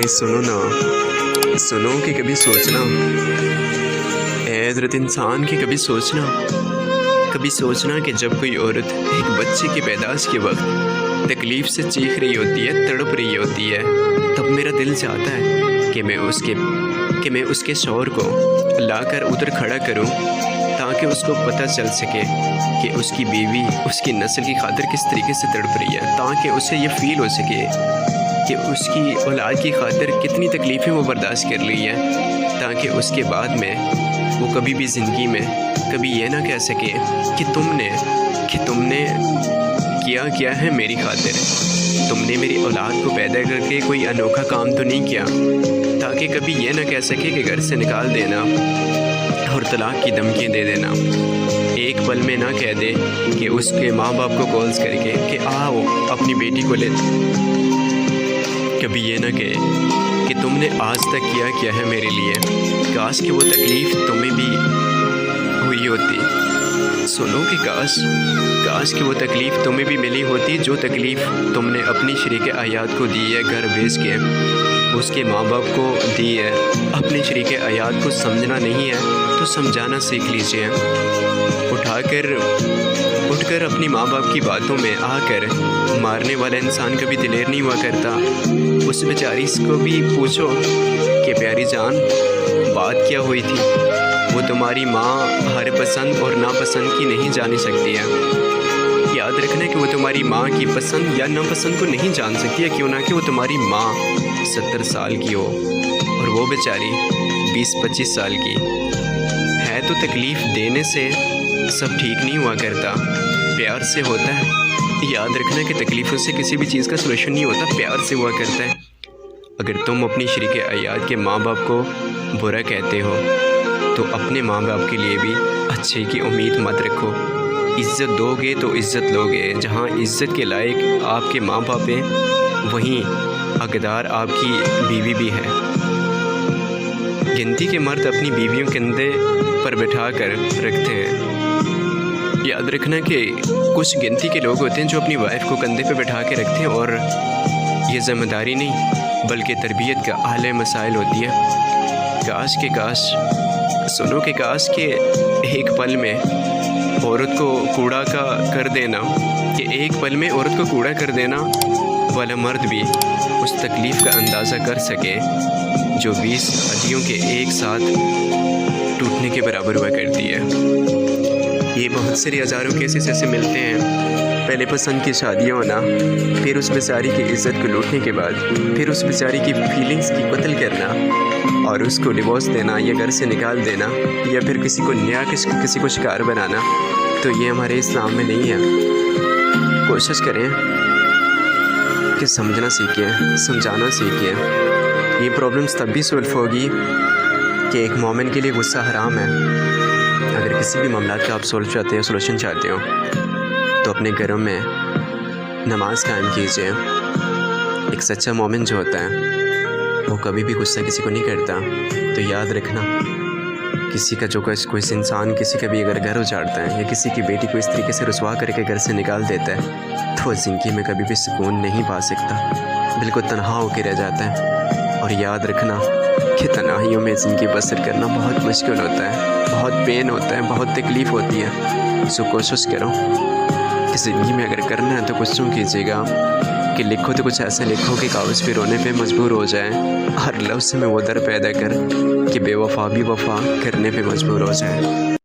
अरे सुनो ना, सुनो कि कभी सोचना, ए हज़रत इंसान की कभी सोचना कि जब कोई औरत एक बच्चे की पैदाइश के वक्त तकलीफ़ से चीख रही होती है, तड़प रही होती है, तब मेरा दिल चाहता है कि मैं उसके शौहर को लाकर उधर खड़ा करूं, ताकि उसको पता चल सके कि उसकी बीवी उसकी नस्ल की खातिर किस तरीके से तड़प रही है, ताकि उसे ये फ़ील हो सके कि उसकी औलाद की खातिर कितनी तकलीफ़ें वो बर्दाश्त कर रही है, ताकि उसके बाद में वो कभी भी ज़िंदगी में कभी ये ना कह सके कि तुमने किया है मेरी खातिर, तुमने मेरी औलाद को पैदा करके कोई अनोखा काम तो नहीं किया, ताकि कभी ये ना कह सके कि घर से निकाल देना और तलाक़ की धमकी दे देना। एक पल में ना कह दे कि उसके माँ बाप को कॉल्स करके कि आओ अपनी बेटी को ले, कभी ये ना कहे कि तुमने आज तक किया है मेरे लिए, काश कि वो तकलीफ़ तुम्हें भी हुई होती। सुनो कि काश कि वो तकलीफ़ तुम्हें भी मिली होती, जो तकलीफ़ तुमने अपनी शरीक अयाद को दी है, घर भेज के उसके माँ बाप को दी है। अपने शरीक अयाद को समझना नहीं है तो समझाना सीख लीजिए। उठकर अपनी माँ बाप की बातों में आकर मारने वाला इंसान कभी दिलेर नहीं हुआ करता। उस बेचारी को भी पूछो कि प्यारी जान बात क्या हुई थी। वो तुम्हारी माँ हर पसंद और नापसंद की नहीं जान सकती है। याद रखना कि वो तुम्हारी माँ की पसंद या नापसंद को नहीं जान सकती है, क्यों ना कि वो तुम्हारी माँ 70 साल की हो और वो बेचारी 20-25 साल की है। तो तकलीफ़ देने से सब ठीक नहीं हुआ करता, प्यार से होता है। याद रखना कि तकलीफ़ों से किसी भी चीज़ का सलूशन नहीं होता, प्यार से हुआ करता है। अगर तुम अपनी शरीक अयाद के माँ बाप को बुरा कहते हो तो अपने माँ बाप के लिए भी अच्छे की उम्मीद मत रखो। इज़्ज़त दोगे तो इज़्ज़त लोगे। जहाँ इज़्ज़त के लायक आपके माँ बाप हैं, वहीं हकदार आपकी बीवी भी है। गिनती के मर्द अपनी बीवियों के कंधे पर बैठा कर रखते हैं। याद रखना कि कुछ गिनती के लोग होते हैं जो अपनी वाइफ को कंधे पर बैठा के रखते हैं, और ये ज़िम्मेदारी नहीं बल्कि तरबियत का आले मसाइल होती है। सुनो कि काश के एक पल में औरत को कूड़ा का कर देना, कि एक पल में औरत को कूड़ा कर देना वाला मर्द भी उस तकलीफ़ का अंदाज़ा कर सके जो 20 हड्डियों के एक साथ टूटने के बराबर हुआ करती है। ये बहुत सारे हज़ारों केसेस ऐसे मिलते हैं। पहले पसंद की शादियाँ होना, फिर उस बेचारी की इज़्ज़त को लूटने के बाद फिर उस बेचारी की फीलिंग्स की कत्ल करना और उसको डिवोर्स देना या घर से निकाल देना, या फिर किसी को नया किसी को शिकार बनाना, तो ये हमारे इस्लाम में नहीं है। कोशिश करें कि समझना सीखिए, समझाना सीखिए। ये प्रॉब्लम्स तब भी सॉल्व होगी कि एक मोमिन के लिए गुस्सा हराम है। अगर किसी भी मामला का आप सॉल्व चाहते हो, सोल्यूशन चाहते हो, तो अपने घरों में नमाज कायम कीजिए। एक सच्चा मोमिन जो होता है वो कभी भी गुस्सा किसी को नहीं करता। तो याद रखना, किसी का जो कोई इंसान किसी का भी अगर घर उजाड़ता है या किसी की बेटी को इस तरीके से रुसवा करके घर से निकाल देता है, तो वो ज़िंदगी में कभी भी सुकून नहीं पा सकता, बिल्कुल तन्हा होकर रह जाता है। और याद रखना कि तन्हाइयों में ज़िंदगी बसर करना बहुत मुश्किल होता है, बहुत पेन होता है, बहुत तकलीफ़ होती है। सो कोशिश करो कि ज़िंदगी में अगर करना है तो कुछ कीजिएगा कि लिखो तो कुछ ऐसा लिखो कि कागज़ पे रोने पे मजबूर हो जाए, हर लफ्ज़ में वो दर पैदा कर कि बेवफा भी वफा करने पे मजबूर हो जाए।